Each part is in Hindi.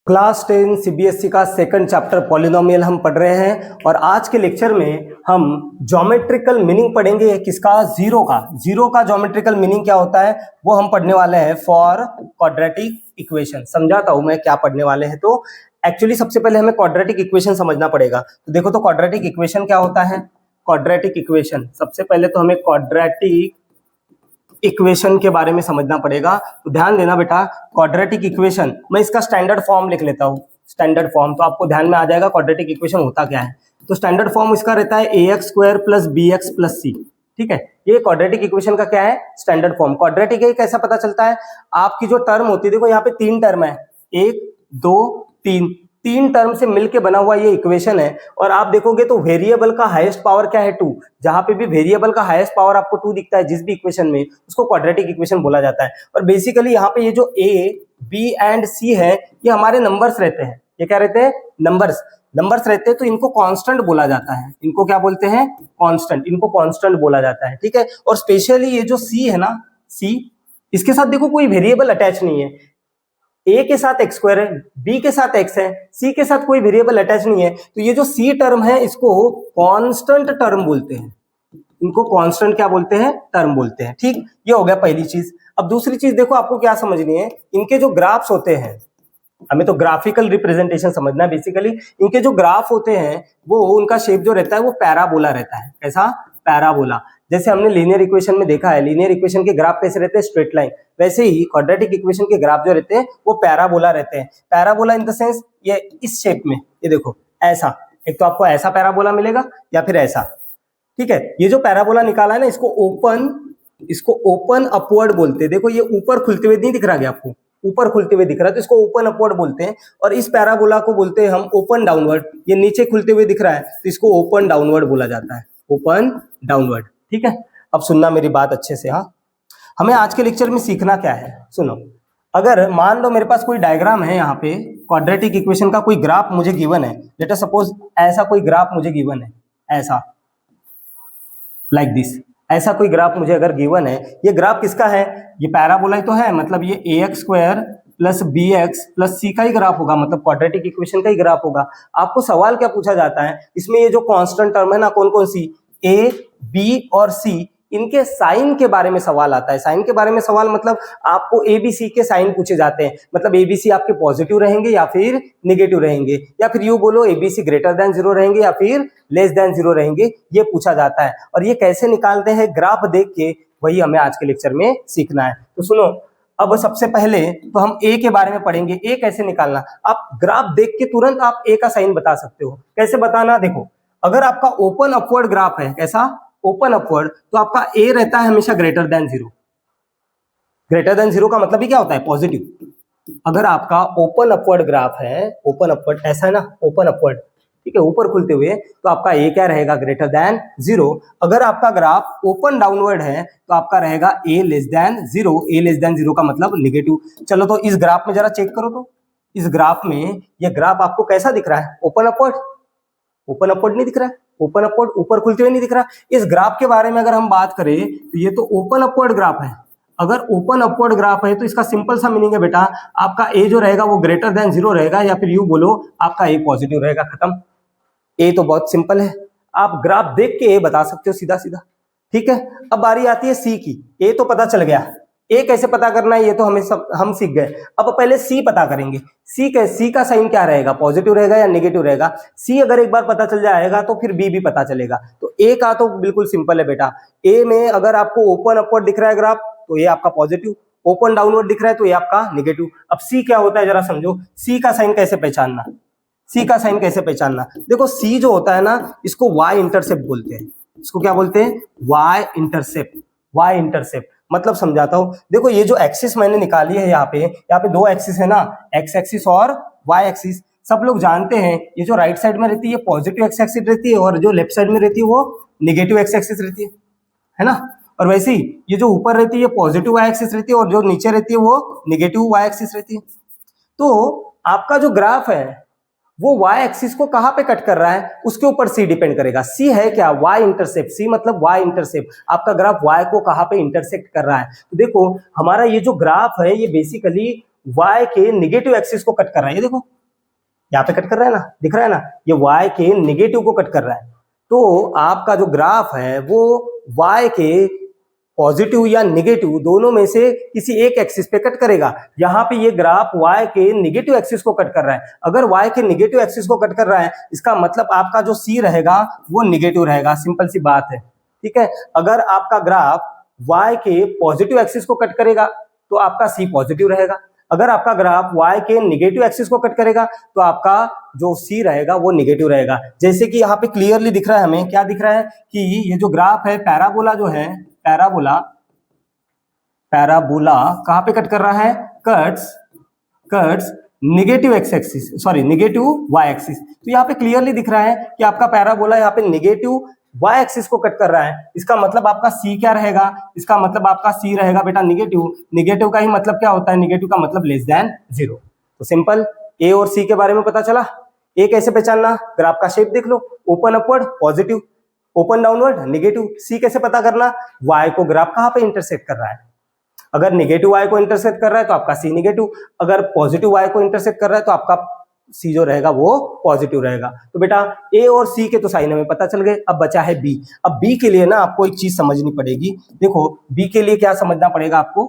क्लास 10 सीबीएसई का सेकंड चैप्टर पॉलिनोमियल हम पढ़ रहे हैं और आज के लेक्चर में हम ज्योमेट्रिकल मीनिंग पढ़ेंगे किसका, जीरो का ज्योमेट्रिकल मीनिंग क्या होता है वो हम पढ़ने वाले हैं फॉर क्वाड्रेटिक इक्वेशन। समझाता हूं मैं क्या पढ़ने वाले हैं। तो एक्चुअली सबसे पहले हमें क्वाड्रेटिक इक्वेशन समझना पड़ेगा। तो देखो तो क्वाड्रेटिक इक्वेशन क्या होता है। क्वाड्रेटिक इक्वेशन सबसे पहले तो हमें क्वाड्रेटिक इक्वेशन के बारे में समझना पड़ेगा। तो ध्यान देना बेटा, क्वाड्रेटिक इक्वेशन मैं इसका स्टैंडर्ड फॉर्म लिख लेता हूँ। स्टैंडर्ड फॉर्म तो आपको ध्यान में आ जाएगा क्वाड्रेटिक इक्वेशन होता क्या है। तो स्टैंडर्ड फॉर्म इसका रहता है ax square plus bx plus c। ठीक है, ये क्वाड्रेटिक इक्वेशन का क्या है, स्टैंडर्ड फॉर्म। क्वाड्रेटिक है कैसा पता चलता है, आपकी जो टर्म होती है, देखो यहाँ पे तीन टर्म है, 1 2 3, तीन टर्म से मिलके बना हुआ ये इक्वेशन है। और आप देखोगे तो वेरिएबल का हाईएस्ट पावर क्या है, 2। जहां पे भी वेरिएबल का हाईएस्ट पावर आपको 2 दिखता है जिस भी इक्वेशन में, उसको क्वाड्रेटिक इक्वेशन बोला जाता है। और बेसिकली यहाँ पे ये जो a b एंड c है ये हमारे नंबर्स रहते हैं। ये क्या रहते हैं, नंबर्स रहते हैं। तो इनको कांस्टेंट बोला जाता है। इनको क्या बोलते हैं, कांस्टेंट। इनको कांस्टेंट बोला जाता है। ठीक है, और स्पेशली ये जो c है ना, c, इसके साथ देखो कोई वेरिएबल अटैच नहीं है। a के साथ x स्क्वायर है, b के साथ x है, c के साथ कोई वेरिएबल अटैच नहीं है। तो ये जो c टर्म है इसको कांस्टेंट टर्म बोलते हैं। इनको कांस्टेंट क्या बोलते हैं, टर्म बोलते हैं। ठीक, ये हो गया पहली चीज। अब दूसरी चीज देखो, आपको क्या समझनी है, इनके जो ग्राफ्स होते हैं, हमें तो ग्राफिकल रिप्रेजेंटेशन समझना है। बेसिकली इनके जो ग्राफ होते हैं वो, उनका शेप जो रहता है वो पैराबोला रहता है। ऐसा पैराबोला, जैसे हमने लीनियर इक्वेशन में देखा है, लीनियर इक्वेशन के ग्राफ कैसे रहते हैं, स्ट्रेट लाइन। वैसे ही क्वाड्रेटिक इक्वेशन के ग्राफ जो रहते हैं वो पैराबोला रहते हैं। पैराबोला इन द सेंस ये इस शेप में, ये देखो ऐसा, एक तो आपको ऐसा पैराबोला मिलेगा या फिर ऐसा। ठीक है, ये जो पैराबोला निकाला है ना, इसको ओपन अपवर्ड बोलते हैं। देखो ये ऊपर खुलते हुए नहीं दिख रहा है आपको, ऊपर खुलते हुए दिख रहा है तो इसको ओपन अपवर्ड बोलते हैं। और इस पैराबोला को बोलते हैं हम ओपन डाउनवर्ड। ये नीचे खुलते हुए दिख रहा है तो इसको ओपन डाउनवर्ड बोला जाता है, ओपन डाउनवर्ड। ठीक है, अब सुनना मेरी बात अच्छे से। हाँ, हमें आज के लेक्चर में सीखना क्या है, सुनो। अगर मान लो मेरे पास कोई डायग्राम है, यहाँ पे क्वाड्रेटिक इक्वेशन का कोई ग्राफ मुझे गिवन है। लेट अस सपोज ऐसा कोई ग्राफ मुझे गिवन है, ऐसा लाइक दिस, ऐसा कोई ग्राफ मुझे अगर गिवन है। ये ग्राफ किसका है, ये पैराबोला ही तो है, मतलब ये ax square plus bx plus c का ही ग्राफ होगा, मतलब क्वाड्रेटिक इक्वेशन का ही ग्राफ होगा। आपको सवाल क्या पूछा जाता है, इसमें ये जो कांस्टेंट टर्म है ना, कौन कौन सी, a b और c, इनके साइन के बारे में सवाल आता है। साइन के बारे में सवाल मतलब आपको ए बी सी के साइन पूछे जाते हैं। मतलब ए बी सी आपके पॉजिटिव रहेंगे या फिर नेगेटिव रहेंगे, या फिर यू बोलो A B C greater than 0 रहेंगे या फिर लेस देन 0 रहेंगे, ये पूछा जाता है। और ये कैसे निकालते हैं ग्राफ देख के, वही हमें आज के लेक्चर में सीखना है। तो सुनो, अब सबसे पहले तो हम ए के बारे में पढ़ेंगे। ए कैसे निकालना, आप ग्राफ देख के तुरंत आप ए का साइन बता सकते हो। कैसे बताना, देखो अगर आपका ओपन अपवर्ड ग्राफ है, कैसा ओपन अपवर्ड, तो आपका ए रहता है हमेशा ग्रेटर देन 0। ग्रेटर देन 0 का मतलब ही क्या होता है, पॉजिटिव। अगर आपका ओपन अपवर्ड ग्राफ है, ओपन अपवर्ड ऐसा है ना, ओपन अपवर्ड, ठीक है, ऊपर खुलते हुए, तो आपका ए क्या रहेगा, ग्रेटर देन 0। अगर आपका ग्राफ ओपन डाउनवर्ड है तो आपका रहेगा ए लेस देन 0। ए लेस देन 0 का मतलब नेगेटिव। चलो तो इस ग्राफ में जरा चेक करो, तो इस ग्राफ में ये ग्राफ आपको कैसा दिख रहा है, ओपन अपवर्ड। ओपन अपवर्ड नहीं दिख रहा है, ओपन अपवर्ड ऊपर खुलते हुए नहीं दिख रहा। इस ग्राफ के बारे में अगर हम बात करें तो ये तो ओपन अपवर्ड ग्राफ है। अगर ओपन अपवर्ड ग्राफ है तो इसका सिंपल सा मीनिंग है बेटा, आपका ए जो रहेगा वो ग्रेटर देन 0 रहेगा, या फिर यू बोलो आपका ए पॉजिटिव रहेगा। खत्म। ए तो बहुत सिंपल है, आप ग्राफ देख के ए बता सकते हो सीधा सीधा। ठीक है, अब बारी आती है सी की। ए तो पता चल गया, ए कैसे पता करना है ये तो हम सीख गए। अब पहले सी पता करेंगे। सी का साइन क्या रहेगा, पॉजिटिव रहेगा या नेगेटिव रहेगा। सी अगर एक बार पता चल जाएगा तो फिर बी भी पता चलेगा। तो ए का तो बिल्कुल सिंपल है बेटा। ए में अगर आपको ओपन अपवर्ड दिख रहा है ग्राफ तो ये आपका पॉजिटिव, ओपन डाउनवर्ड दिख रहा है तो ये आपका नेगेटिव। अब सी क्या होता है जरा समझो, सी का साइन कैसे पहचानना। सी का साइन कैसे पहचानना, देखो सी जो होता है ना, इसको वाई इंटरसेप्ट बोलते हैं। इसको क्या बोलते हैं, वाई इंटरसेप्ट। वाई इंटरसेप्ट मतलब समझाता हूं, देखो ये जो एक्सिस मैंने निकाली है, यहाँ पे दो एक्सिस है ना, एक्स एक्सिस और वाई एक्सिस। सब लोग जानते हैं ये जो राइट साइड में रहती है पॉजिटिव एक्स एक्सिस रहती है, और जो लेफ्ट साइड में रहती है वो नेगेटिव एक्स एक्सिस रहती है ना। और वैसे ही ये जो ऊपर रहती है पॉजिटिव वाई एक्सिस रहती है, और जो नीचे रहती है वो नेगेटिव वाई एक्सिस रहती है। तो आपका जो ग्राफ है वो y एक्सिस को कहां पे कट कर रहा है, उसके ऊपर c डिपेंड करेगा। c है क्या, y इंटरसेप्ट। c मतलब y इंटरसेप्ट, आपका ग्राफ y को कहां पे इंटरसेक्ट कर रहा है। तो देखो हमारा ये जो ग्राफ है ये बेसिकली y के निगेटिव एक्सिस को कट कर रहा है। ये देखो यहाँ पे कट कर रहा है ना, दिख रहा है ना, ये y के निगेटिव को कट कर रहा है। तो आपका जो ग्राफ है वो y के पॉजिटिव या निगेटिव दोनों में से किसी एक एक्सिस पे कट करेगा। यहाँ पे ये ग्राफ y के निगेटिव एक्सिस को कट कर रहा है। अगर y के निगेटिव एक्सिस को कट कर रहा है, इसका मतलब आपका जो c रहेगा वो निगेटिव रहेगा। सिंपल सी बात है, ठीक है। अगर आपका ग्राफ y के पॉजिटिव एक्सिस को कट करेगा तो आपका c पॉजिटिव रहेगा। अगर आपका ग्राफ y के निगेटिव एक्सिस को कट करेगा तो आपका जो c रहेगा वो निगेटिव रहेगा। जैसे कि यहाँ पे क्लियरली दिख रहा है, हमें क्या दिख रहा है कि ये जो ग्राफ है पैराबोला जो है, पैराबोला कहाँ पे कट कर रहा है, cuts negative x axis, sorry negative y axis. तो यहाँ पे क्लियरली दिख रहा है कि आपका पैराबोला यहाँ पे निगेटिव y एक्सिस को कट कर रहा है। इसका मतलब आपका c क्या रहेगा, इसका मतलब आपका c रहेगा बेटा निगेटिव। निगेटिव का ही मतलब क्या होता है, निगेटिव का मतलब लेस देन 0। तो सिंपल a और c के बारे में पता चला। a कैसे पहचानना, ग्राफ का शेप देख लो, open upward positive, open downward negative. C कैसे पता करना, y को ग्राफ कहाँ पे इंटरसेक्ट कर रहा है। अगर नेगेटिव y को इंटरसेक्ट कर रहा है तो आपका c नेगेटिव, अगर पॉजिटिव y को इंटरसेक्ट कर रहा है तो आपका c जो रहेगा वो पॉजिटिव रहेगा। तो बेटा a और c के तो साइन हमें पता चल गए। अब बचा है b। अब b के लिए ना आपको एक चीज समझनी पड़ेगी। देखो b के लिए क्या समझना पड़ेगा आपको,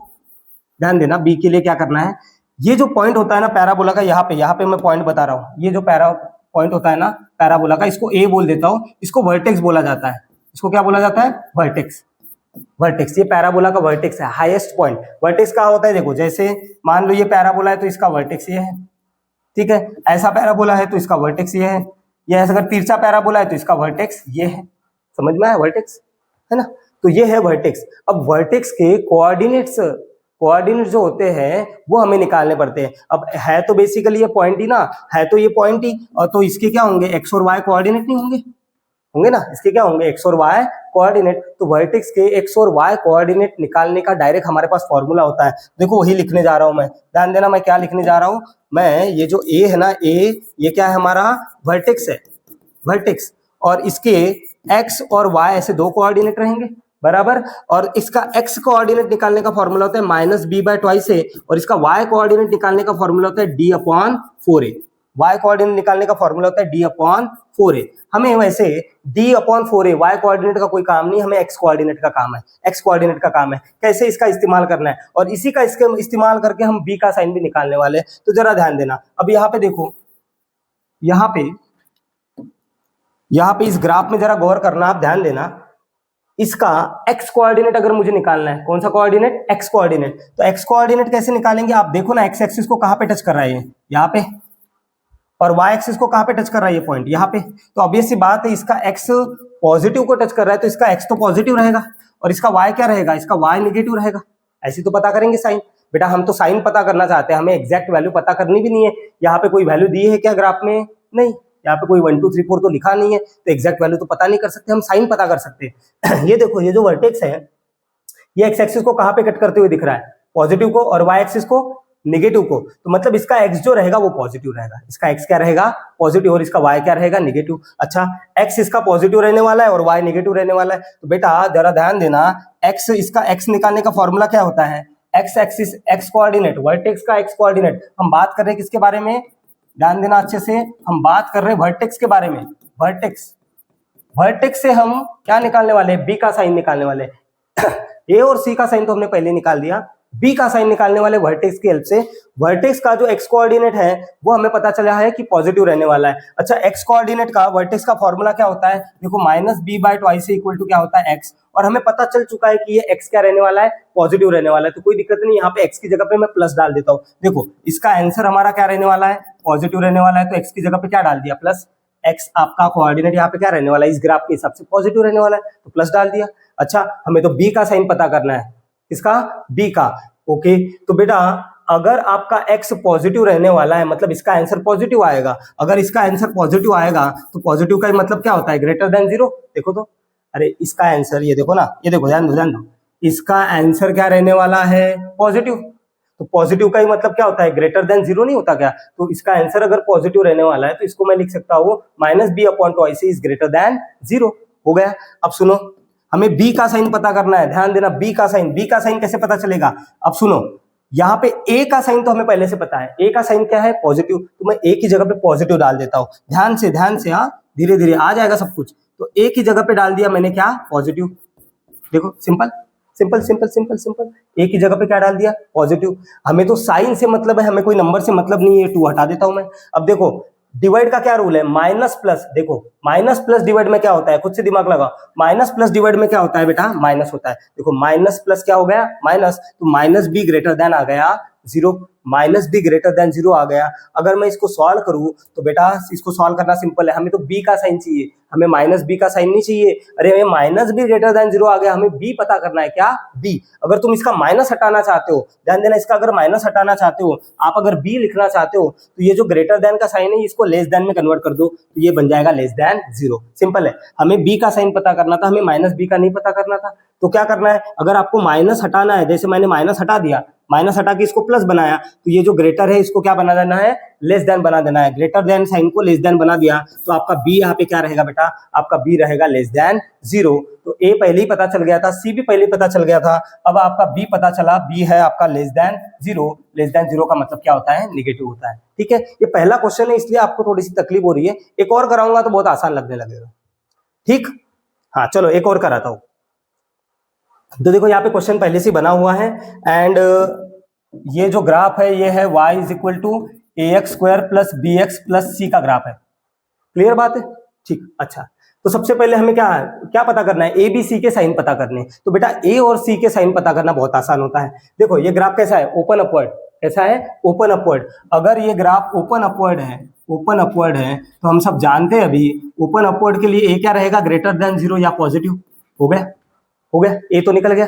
ध्यान देना। b के लिए क्या करना है, ये जो पॉइंट होता है ना पैराबोला का, यहाँ पे मैं पॉइंट बता रहा हूँ, ये जो पॉइंट होता है ना पैराबोला का, इसको a बोल देता हूँ, इसको वर्टेक्स बोला जाता है। इसको क्या बोला जाता है, वर्टेक्स। ये पैराबोला का वर्टेक्स है, हाईएस्ट पॉइंट। वर्टेक्स कहाँ होता है, देखो जैसे मान लो ये पैराबोला है तो इसका वर्टेक्स ये है, ठीक है। ऐसा पैराबोला है तो इसका वर्टेक्स ये है, या अगर तिरछा पैराबोला है तो इसका वर्टेक्स ये है। समझ में आया, वर्टेक्स है ना। तो ये है वर्टेक्स। अब वर्टेक्स के कोऑर्डिनेट जो होते हैं वो हमें निकालने पड़ते हैं। अब है तो बेसिकली ये पॉइंट ही ना, है तो ये पॉइंट ही, और तो इसके क्या होंगे, एक्स और वाई कोऑर्डिनेट नहीं होंगे ना, इसके क्या होंगे, एक्स और वाई कोऑर्डिनेट। तो वर्टेक्स के एक्स और वाई कोऑर्डिनेट निकालने का डायरेक्ट हमारे पास फॉर्मूला होता है। देखो वही लिखने जा रहा हूं मैं, ध्यान देना मैं क्या लिखने जा रहा हूं। मैं ये जो ए है ना, ये क्या है हमारा वर्टेक्स है, वर्टेक्स, और इसके एक्स और वाई ऐसे दो कोऑर्डिनेट रहेंगे बराबर। और इसका x कोऑर्डिनेट निकालने का फॉर्मूला होता है -b/2a, और इसका y कोऑर्डिनेट निकालने का फॉर्मूला होता है d/4a। y कोऑर्डिनेट निकालने का फॉर्मूला होता है d/4a। हमें वैसे d/4a y कोऑर्डिनेट का कोई काम नहीं, हमें x कोऑर्डिनेट का काम है, x कोऑर्डिनेट का काम है कैसे इसका इस्तेमाल करना है, और इसी का इसके इस्तेमाल करके हम b का साइन भी निकालने वाले हैं। तो जरा ध्यान देना। अब यहाँ पे देखो, यहाँ पे इस ग्राफ में जरा गौर करना, आप ध्यान देना। इसका x कोऑर्डिनेट अगर मुझे निकालना है, कौन सा कोऑर्डिनेट, x कोऑर्डिनेट, तो x कोऑर्डिनेट कैसे निकालेंगे, आप देखो ना, x एक्सिस को कहां पे टच कर रहा है, यहाँ पे, और y एक्सिस को कहां पे टच कर रहा है, ये पॉइंट यहाँ पे। तो ऑब्वियस सी बात है, इसका x पॉजिटिव को टच कर रहा है तो इसका x तो पॉजिटिव रहेगा, और इसका y क्या रहेगा, इसका y नेगेटिव रहेगा। ऐसे तो पता करेंगे साइन। बेटा हम तो साइन पता करना चाहते हैं, हमें एग्जैक्ट वैल्यू पता करनी भी नहीं है। यहाँ पे कोई वैल्यू दी है क्या ग्राफ में, नहीं, यहाँ पे कोई 1 2 3 4 तो लिखा नहीं है, तो एग्जैक्ट वैल्यू तो पता नहीं कर सकते, हम साइन पता कर सकते हैं। ये देखो, ये जो वर्टेक्स है ये एक्स एक्सिस को कहाँ पे कट करते हुए दिख रहा है, पॉजिटिव को, और वाई एक्सिस को नेगेटिव को। तो मतलब इसका एक्स जो रहेगा वो पॉजिटिव रहेगा, इसका एक्स क्या रहेगा, पॉजिटिव, और इसका वाई क्या रहेगा, नेगेटिव। अच्छा, एक्स इसका पॉजिटिव रहने वाला है और वाई नेगेटिव रहने वाला है। तो बेटा जरा ध्यान देना, एक्स, इसका एक्स निकालने का फॉर्मूला क्या होता है, x axis, x coordinate, vertex का एक्स कोऑर्डिनेट। हम बात कर रहे हैं किसके बारे में, ध्यान देना अच्छे से, हम बात कर रहे हैं वर्टेक्स के बारे में। वर्टेक्स से हम क्या निकालने वाले हैं, बी का साइन निकालने वाले हैं। ए और सी का साइन तो हमने पहले निकाल दिया, बी का साइन निकालने वाले वर्टेक्स की हेल्प से। वर्टेक्स का जो एक्स कोऑर्डिनेट है वो हमें पता चला है कि पॉजिटिव रहने वाला है। अच्छा, एक्स कोऑर्डिनेट का वर्टेक्स का फॉर्मूला क्या होता है, देखो -b/2 इक्वल टू क्या होता है, एक्स, और हमें पता चल चुका है कि ये एक्स क्या रहने वाला है, पॉजिटिव रहने वाला है। तो कोई दिक्कत नहीं, यहाँ पे एक्स की जगह पे मैं प्लस डाल देता हूँ। देखो इसका आंसर हमारा क्या रहने वाला है, पॉजिटिव रहने वाला है, तो एक्स की जगह पे क्या डाल दिया, प्लस। एक्स आपका कोऑर्डिनेट यहाँ पे क्या रहने वाला है, इस ग्राफ के हिसाब से पॉजिटिव रहने वाला है, तो प्लस डाल दिया। अच्छा, हमें तो बी का साइन पता करना है, किसका, बी का। ओके, तो बेटा अगर आपका x पॉजिटिव रहने वाला है मतलब इसका आंसर पॉजिटिव आएगा। अगर इसका आंसर पॉजिटिव आएगा तो पॉजिटिव का मतलब क्या होता है, ग्रेटर देन 0। देखो तो, अरे इसका आंसर ये देखो ना, ये देखो, ध्यान दो, इसका आंसर क्या रहने वाला है, पॉजिटिव। तो पॉजिटिव का ही मतलब क्या होता है, ग्रेटर देन 0 नहीं होता क्या। तो इसका आंसर अगर पॉजिटिव रहने वाला है तो इसको मैं लिख सकता हूँ -b/2 इज ग्रेटर देन 0। हो गया। अब सुनो, हमें b का साइन पता करना है, ध्यान देना, b का साइन कैसे पता चलेगा। अब सुनो, यहाँ पे ए का साइन तो हमें पहले से पता है, ए का साइन क्या है पॉजिटिव, तो मैं ए की जगह पे पॉजिटिव डाल देता हूँ। ध्यान से हाँ, धीरे धीरे आ जाएगा सब कुछ। तो ए की जगह पे डाल दिया मैंने क्या पॉजिटिव। देखो simple simple simple simple simple, A की जगह पे क्या डाल दिया पॉजिटिव। हमें तो साइन से मतलब है, हमें कोई नंबर से मतलब नहीं है, 2 हटा देता हूं मैं। अब देखो डिवाइड का क्या रूल है, माइनस प्लस। देखो माइनस प्लस डिवाइड में क्या होता है, खुद से दिमाग लगाओ। माइनस प्लस डिवाइड में क्या होता है बेटा, माइनस होता है। देखो माइनस प्लस क्या हो गया माइनस, तो माइनस बी ग्रेटर देन आ गया 0, माइनस बी ग्रेटर देन 0 आ गया। अगर मैं इसको सॉल्व करूं तो बेटा इसको सॉल्व करना सिंपल है, हमें तो बी का साइन चाहिए, हमें माइनस बी का साइन नहीं चाहिए। अरे हमें माइनस बी ग्रेटर देन 0 आ गया, हमें बी पता करना है, क्या बी। अगर तुम इसका माइनस हटाना चाहते हो, ध्यान देना, इसका अगर माइनस हटाना चाहते हो आप, अगर बी लिखना चाहते हो तो ये जो ग्रेटर देन का साइन है इसको लेस देन में कन्वर्ट कर दो, तो ये बन जाएगा लेस देन 0। सिंपल है, हमें बी का साइन पता करना था, हमें माइनस बी का नहीं पता करना था। तो क्या करना है, अगर आपको माइनस हटाना है, जैसे मैंने माइनस हटा दिया, माइनस हटा के इसको प्लस बनाया, तो ये जो ग्रेटर है इसको क्या बना देना है, लेस देन बना देना है। ग्रेटर देन साइन को लेस देन बना दिया, तो आपका बी यहाँ पे क्या रहेगा बेटा, आपका बी रहेगा लेस देन 0। तो ए पहले ही पता चल गया था, सी भी पहले ही पता चल गया था, अब आपका बी पता चला, बी है आपका लेस देन 0। लेस देन 0 का मतलब क्या होता है, निगेटिव होता है। ठीक है, ये पहला क्वेश्चन है इसलिए आपको थोड़ी सी तकलीफ हो रही है, एक और कराऊंगा तो बहुत आसान लगने लगेगा। ठीक, हाँ चलो एक और कराता हूं। तो देखो यहाँ पे क्वेश्चन पहले से बना हुआ है, एंड ये जो ग्राफ है ये है y is equal to ax square plus B X plus C का ग्राफ है। क्लियर बात है, ठीक। अच्छा, तो सबसे पहले हमें क्या क्या पता करना है, ए बी सी के साइन पता करने। तो बेटा ए और सी के साइन पता करना बहुत आसान होता है। देखो ये ग्राफ कैसा है, ओपन अपवर्ड, कैसा है, ओपन अपवर्ड। अगर ये ग्राफ ओपन अपवर्ड है, ओपन अपवर्ड है, तो हम सब जानते हैं अभी ओपन अपवर्ड के लिए ए क्या रहेगा, ग्रेटर देन 0 या पॉजिटिव। हो गया, हो गया, ए तो निकल गया,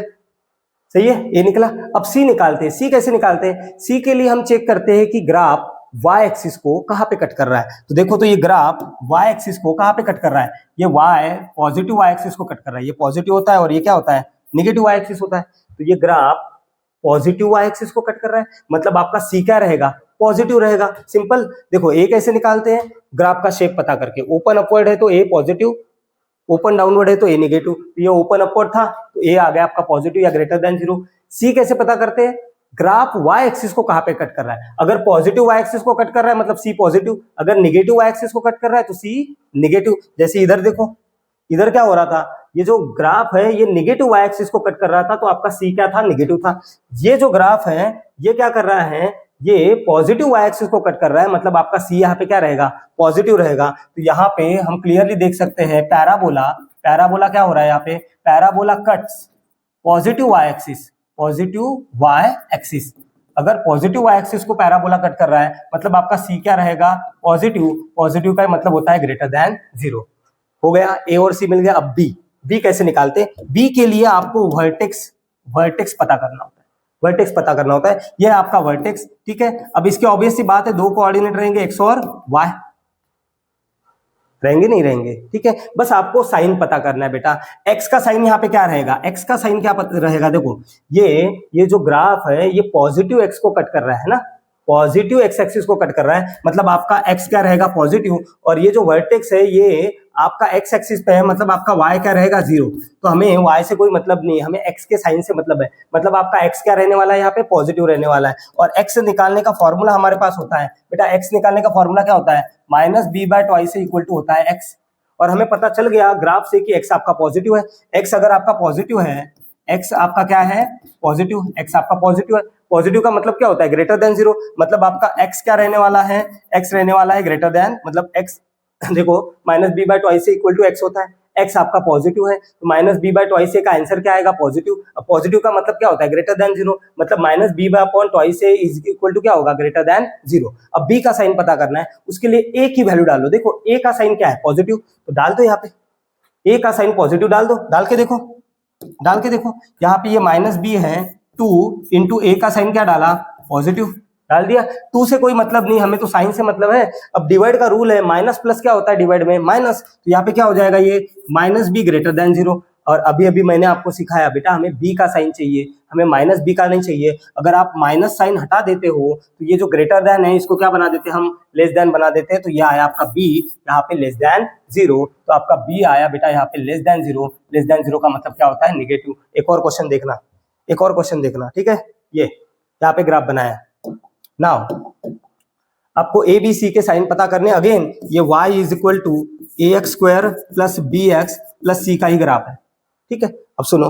सही है, ए निकला। अब सी निकालते हैं, सी कैसे निकालते हैं, सी के लिए हम चेक करते हैं कि ग्राफ y एक्सिस को कहां पे कट कर रहा है। तो देखो, तो ये ग्राफ y एक्सिस को कहां पे कट कर रहा है, ये y पॉजिटिव y एक्सिस को कट कर रहा है, ये पॉजिटिव होता है और ये क्या होता है, निगेटिव y एक्सिस होता है। तो ये ग्राफ पॉजिटिव y एक्सिस को कट कर रहा है, मतलब आपका सी क्या रहेगा, पॉजिटिव रहेगा। सिंपल। देखो ए कैसे निकालते हैं, ग्राफ का शेप पता करके, ओपन अपवर्ड है तो ए पॉजिटिव, ओपन डाउनवर्ड है तो ए नेगेटिव। ये ओपन अपवर्ड था तो ए आ गया आपका पॉजिटिव या ग्रेटर देन 0। सी कैसे पता करते हैं, ग्राफ y एक्सिस को कहां पे कट कर रहा है, अगर पॉजिटिव y एक्सिस को कट कर रहा है मतलब सी पॉजिटिव, अगर नेगेटिव y एक्सिस को कट कर रहा है तो सी नेगेटिव। जैसे इधर देखो, इधर क्या हो रहा था, ये जो ग्राफ है ये नेगेटिव y एक्सिस को कट कर रहा था, तो आपका सी क्या था, नेगेटिव था। ये जो ग्राफ है ये क्या कर रहा है, ये पॉजिटिव y एक्सिस को कट कर रहा है, मतलब आपका सी यहाँ पे क्या रहेगा, पॉजिटिव रहेगा। तो यहाँ पे हम क्लियरली देख सकते हैं पैराबोला, पैराबोला क्या हो रहा है यहाँ पे, parabola cuts positive y axis, positive y axis. अगर पॉजिटिव y एक्सिस को पैराबोला कट कर रहा है मतलब आपका सी क्या रहेगा, पॉजिटिव। पॉजिटिव का मतलब होता है ग्रेटर देन 0। हो गया, ए और सी मिल गया। अब बी, बी कैसे निकालते, बी के लिए आपको वर्टेक्स, वर्टेक्स पता करना होता है, वर्टेक्स पता करना होता है। ये आपका वर्टेक्स, ठीक है। अब इसकी ऑब्वियस सी बात है, दो कोऑर्डिनेट रहेंगे, एक्स और वाई, रहेंगे नहीं रहेंगे, ठीक है। बस आपको साइन पता करना है बेटा। एक्स का साइन यहाँ पे क्या रहेगा, एक्स का साइन क्या रहेगा, देखो ये जो ग्राफ है ये पॉजिटिव एक्स को कट कर रहा है ना, पॉजिटिव एक्स एक्सिस को कट कर रहा है, मतलब आपका एक्स क्या रहेगा, पॉजिटिव। और ये जो वर्टेक्स है ये आपका एक्स एक्सिस पे है, मतलब आपका वाई क्या रहेगा, 0। तो हमें वाई से कोई मतलब नहीं, हमें एक्स के साइन से मतलब है, मतलब आपका एक्स क्या रहने वाला है, यहाँ पे पॉजिटिव रहने वाला है। और एक्स निकालने का फॉर्मूला हमारे पास होता है बेटा, एक्स निकालने का फॉर्मूला क्या होता है, माइनस बी बाय ट्वाइस से इक्वल टू होता है एक्स। और हमें पता चल गया ग्राफ से कि एक्स आपका पॉजिटिव है। एक्स अगर आपका पॉजिटिव है, एक्स आपका क्या है, पॉजिटिव, एक्स आपका पॉजिटिव है। पॉजिटिव का मतलब क्या होता है, ग्रेटर देन 0, मतलब आपका एक्स क्या रहने वाला है, एक्स रहने वाला है ग्रेटर देन, मतलब एक्स देखो माइनस बी बाय ट्वाइस से इक्वल टू एक्स होता है, एक्स आपका पॉजिटिव है, तो माइनस बी बाय ट्वाइस से का आंसर क्या आएगा, पॉजिटिव। अब पॉजिटिव का मतलब क्या होता है, ग्रेटर देन 0, मतलब minus b by upon twice से इज इक्वल टू क्या होगा, ग्रेटर देन 0। अब बी का साइन पता करना है, उसके लिए ए की वैल्यू डालो। देखो ए का साइन क्या है, पॉजिटिव, तो डाल दो यहाँ पे ए का साइन पॉजिटिव डाल दो, डाल के देखो, डाल के देखो, यहाँ पे ये माइनस बी है, 2 इंटू ए का साइन क्या डाला, पॉजिटिव, डाल दिया। 2 से कोई मतलब नहीं, हमें तो साइन से मतलब है। अब डिवाइड का रूल है, माइनस प्लस क्या होता है डिवाइड में, माइनस, तो यहाँ पे क्या हो जाएगा, ये माइनस बी ग्रेटर देन 0। और अभी अभी मैंने आपको सिखाया बेटा, हमें बी का साइन चाहिए, हमें माइनस बी का नहीं चाहिए। अगर आप माइनस साइन हटा देते हो तो ये जो ग्रेटर देन है इसको क्या बना देते हैं हम, लेस देन बना देते हैं। तो ये आया आपका बी यहाँ पे लेस देन 0, तो आपका बी आया बेटा यहाँ पे लेस देन 0। लेस देन 0 का मतलब क्या होता है, निगेटिव। एक और क्वेश्चन देखना, एक और क्वेश्चन देखना, ठीक है। ये यहाँ पे ग्राफ बनाया। नाउ आपको ए बी सी के साइन पता करने, अगेन ये y is equal to A X square plus B X plus C का ही ग्राफ है, ठीक है। अब सुनो,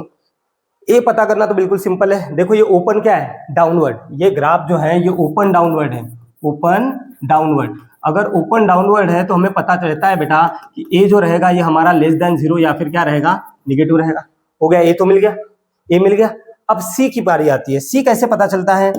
ए पता करना तो बिल्कुल सिंपल है। देखो ये ओपन क्या है, डाउनवर्ड। ये ग्राफ जो है ये ओपन डाउनवर्ड है, ओपन डाउनवर्ड। अगर ओपन डाउनवर्ड है तो हमें पता चलता है बेटा कि ए जो रहेगा ये हमारा लेस देन 0 या फिर क्या रहेगा, निगेटिव रहेगा। हो गया, ए तो मिल गया, ए मिल गया। अब सी की बारी आती है। सी कैसे पता चलता है,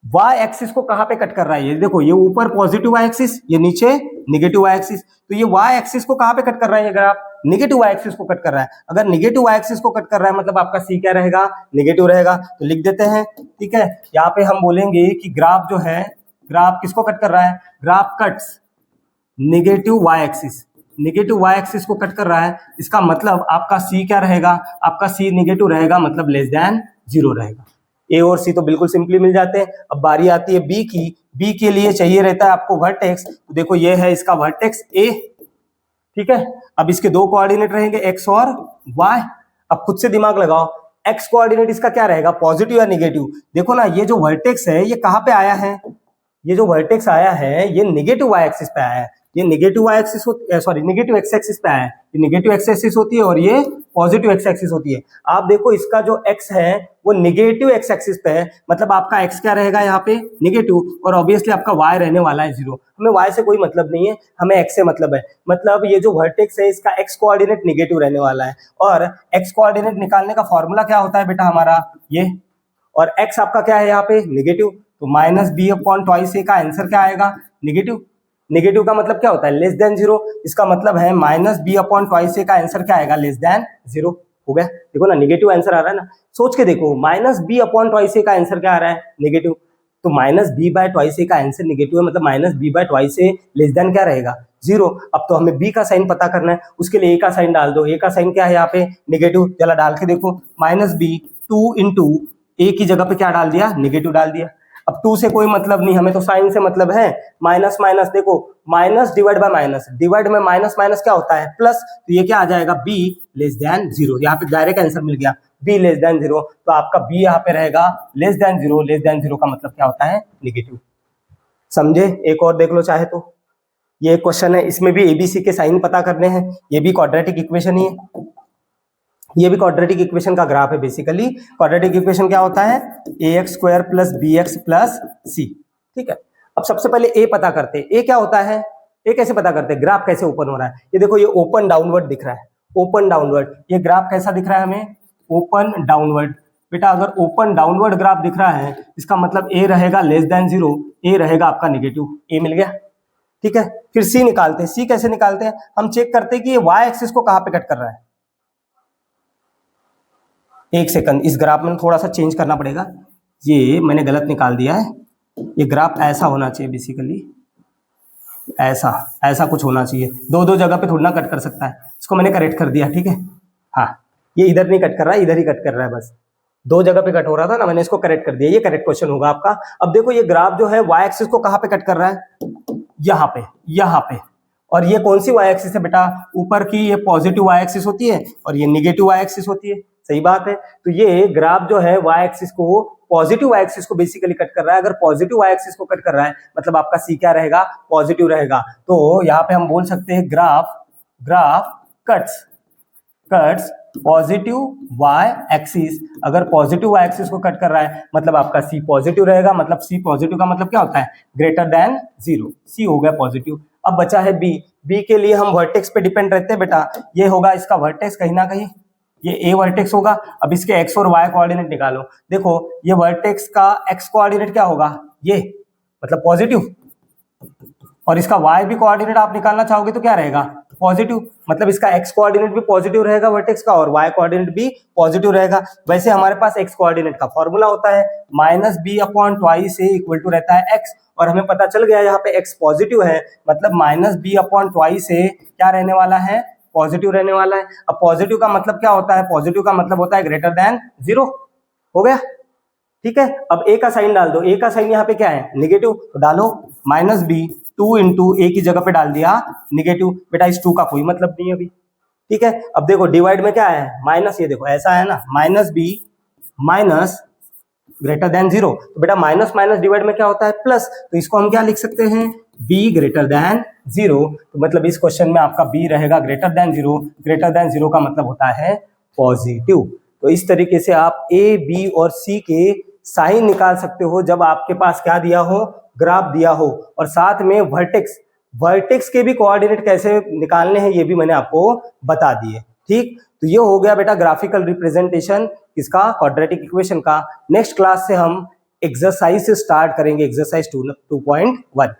y एक्सिस को कहां पे कट कर रहा है, ये देखो, ये ऊपर पॉजिटिव y एक्सिस, ये नीचे निगेटिव y एक्सिस। तो ये y एक्सिस को कहां पे कट कर रहा है, ये ग्राफ निगेटिव y एक्सिस को कट कर रहा है। अगर निगेटिव y एक्सिस को कट कर रहा है मतलब आपका c क्या रहेगा, निगेटिव रहेगा। तो लिख देते हैं, ठीक है। यहाँ पे हम बोलेंगे कि ग्राफ जो है, ग्राफ किसको कट कर रहा है, graph cuts negative y axis, negative y axis को कट कर रहा है। इसका मतलब आपका c क्या रहेगा, आपका c निगेटिव रहेगा, मतलब लेस देन 0 रहेगा। ए और सी तो बिल्कुल सिंपली मिल जाते हैं। अब बारी आती है बी की। बी के लिए चाहिए रहता है आपको वर्टेक्स। तो देखो ये है इसका वर्टेक्स ए, ठीक है। अब इसके दो कोऑर्डिनेट रहेंगे एक्स और वाई। अब खुद से दिमाग लगाओ, एक्स कोऑर्डिनेट इसका क्या रहेगा, पॉजिटिव या निगेटिव। देखो ना, ये जो वर्टेक्स है ये कहाँ पे आया है, ये जो वर्टेक्स आया है ये निगेटिव वाई एक्सिस पे आया है। ये negative y axis sorry negative x axis पे आया है। ये निगेटिव एक्स एक्सिस होती है और ये पॉजिटिव एक्स एक्सिस होती है। आप देखो इसका जो एक्स है वो निगेटिव एक्स एक्सिस पे है, मतलब आपका एक्स क्या रहेगा यहाँ पे, निगेटिव। और ऑब्वियसली आपका वाई रहने वाला है 0। हमें वाई से कोई मतलब नहीं है, हमें एक्स से मतलब है। मतलब ये जो वर्टेक्स है इसका एक्स कोऑर्डिनेट निगेटिव रहने वाला है। और एक्स कोऑर्डिनेट निकालने का फॉर्मूला क्या होता है बेटा हमारा, ये। और एक्स आपका क्या है यहाँ पे, निगेटिव। तो minus b upon twice a का आंसर क्या आएगा, निगेटिव। निगेटिव का मतलब क्या होता है, लेस देन 0। इसका मतलब है minus b upon twice a का आंसर क्या आएगा, लेस देन 0। हो गया, देखो ना निगेटिव आंसर आ रहा है ना। सोच के देखो, minus b upon twice a का आंसर क्या आ रहा है, निगेटिव। तो minus b by twice a का आंसर निगेटिव है, मतलब minus b by twice a less than क्या रहेगा, 0। अब तो हमें बी का साइन पता करना है, उसके लिए ए का साइन डाल दो। ए का साइन क्या है यहाँ पे, निगेटिव। चला डाल के देखो, माइनस बी 2 इंटू ए की जगह पे क्या डाल दिया, निगेटिव डाल दिया। अब 2 से कोई मतलब नहीं, हमें तो साइन से मतलब है। माइनस माइनस देखो, minus divide by minus, divide में माइनस माइनस क्या होता है, प्लस। तो ये क्या आ जाएगा, बी लेस देन 0। यहाँ पे डायरेक्ट आंसर मिल गया, बी लेस देन 0। तो आपका बी यहाँ पे रहेगा लेस देन 0। लेस देन 0 का मतलब क्या होता है, निगेटिव। समझे? एक और देख लो चाहे तो। ये क्वेश्चन है, इसमें भी एबीसी के साइन पता करने हैं। ये भी क्वाड्रेटिक इक्वेशन ही है, ये भी क्वाड्रेटिक इक्वेशन का ग्राफ है। बेसिकली क्वाड्रेटिक इक्वेशन क्या होता है, A X square plus B X plus C, ठीक है। अब सबसे पहले ए पता करते हैं, ए क्या होता है, ए कैसे पता करते हैं, ग्राफ कैसे ओपन हो रहा है। ये देखो, ये ओपन डाउनवर्ड दिख रहा है, ओपन डाउनवर्ड। ये ग्राफ कैसा दिख रहा है हमें, ओपन डाउनवर्ड। बेटा अगर ओपन डाउनवर्ड ग्राफ दिख रहा है इसका मतलब ए रहेगा लेस देन 0, ए रहेगा आपका निगेटिव। ए मिल गया, ठीक है। फिर सी निकालते हैं। सी कैसे निकालते हैं, हम चेक करते हैं कि ये वाई एक्सिस को कहाँ पे कट कर रहा है। एक सेकंड, इस ग्राफ में थोड़ा सा चेंज करना पड़ेगा, ये मैंने गलत निकाल दिया है। ये ग्राफ ऐसा होना चाहिए, बेसिकली ऐसा, ऐसा कुछ होना चाहिए। दो दो जगह पे थोड़ा ना कट कर सकता है, इसको मैंने करेक्ट कर दिया, ठीक है। हाँ, ये इधर नहीं कट कर रहा है, इधर ही कट कर रहा है, बस दो जगह पे कट हो रहा था ना, मैंने इसको करेक्ट कर दिया। ये करेक्ट क्वेश्चन होगा आपका। अब देखो, ये ग्राफ जो है वाई एक्सिस को कहाँ पे कट कर रहा है, यहाँ पे, यहाँ पे। और ये कौन सी वाई एक्सिस है बेटा, ऊपर की ये पॉजिटिव वाई एक्सिस होती है और ये निगेटिव वाई एक्सिस होती है, सही बात है। तो ये ग्राफ जो है वाई एक्सिस को, पॉजिटिव वाई एक्सिस को बेसिकली कट कर रहा है। अगर पॉजिटिव वाई एक्सिस को कट कर रहा है मतलब आपका सी क्या रहेगा, पॉजिटिव रहेगा। तो यहाँ पे हम बोल सकते हैं graph cuts positive y axis. अगर पॉजिटिव वाई एक्सिस को कट कर रहा है मतलब आपका सी पॉजिटिव रहेगा। मतलब सी पॉजिटिव का मतलब क्या होता है, ग्रेटर देन 0। सी हो गया पॉजिटिव। अब बचा है बी। बी के लिए हम वर्टेक्स पे डिपेंड रहते हैं बेटा। ये होगा इसका वर्टेक्स कहीं ना कहीं, ये ए वर्टेक्स होगा। अब इसके एक्स और वाई कोऑर्डिनेट निकालो। देखो, ये वर्टेक्स का एक्स कोऑर्डिनेट क्या होगा, ये मतलब पॉजिटिव। और इसका वाई भी कोऑर्डिनेट आप निकालना चाहोगे तो क्या रहेगा, पॉजिटिव। मतलब इसका एक्स कोऑर्डिनेट भी पॉजिटिव रहेगा वर्टेक्स का, और वाई कोऑर्डिनेट भी पॉजिटिव रहेगा। वैसे हमारे पास एक्स कोऑर्डिनेट का फॉर्मूला होता है minus b upon twice a equal to रहता है एक्स। और हमें पता चल गया यहाँ पे एक्स पॉजिटिव है, मतलब माइनस बी अपॉन ट्वाइस ए क्या रहने वाला है, पॉजिटिव रहने वाला है। अब पॉजिटिव का मतलब क्या होता है, पॉजिटिव का मतलब होता है ग्रेटर देन 0। हो गया, ठीक है। अब ए का साइन डाल दो। ए का साइन यहाँ पे क्या है, निगेटिव। तो डालो माइनस बी 2 इंटू ए की जगह पे डाल दिया निगेटिव। बेटा इस 2 का कोई मतलब नहीं है अभी, ठीक है। अब देखो डिवाइड में क्या है, माइनस। ये देखो ऐसा है ना, minus b minus greater than 0। तो बेटा माइनस माइनस डिवाइड में क्या होता है प्लस, तो इसको हम क्या लिख सकते हैं b ग्रेटर देन 0। तो मतलब इस क्वेश्चन में आपका b रहेगा ग्रेटर देन 0। ग्रेटर देन 0 का मतलब होता है पॉजिटिव। तो इस तरीके से आप a b और c के साइन निकाल सकते हो जब आपके पास क्या दिया हो, ग्राफ दिया हो, और साथ में वर्टेक्स के भी कोऑर्डिनेट कैसे निकालने हैं ये भी मैंने आपको बता दिए। ठीक, तो ये हो गया बेटा ग्राफिकल रिप्रेजेंटेशन किसका, क्वाड्रेटिक इक्वेशन का। नेक्स्ट क्लास से हम एक्सरसाइज से स्टार्ट करेंगे, एक्सरसाइज 2.1।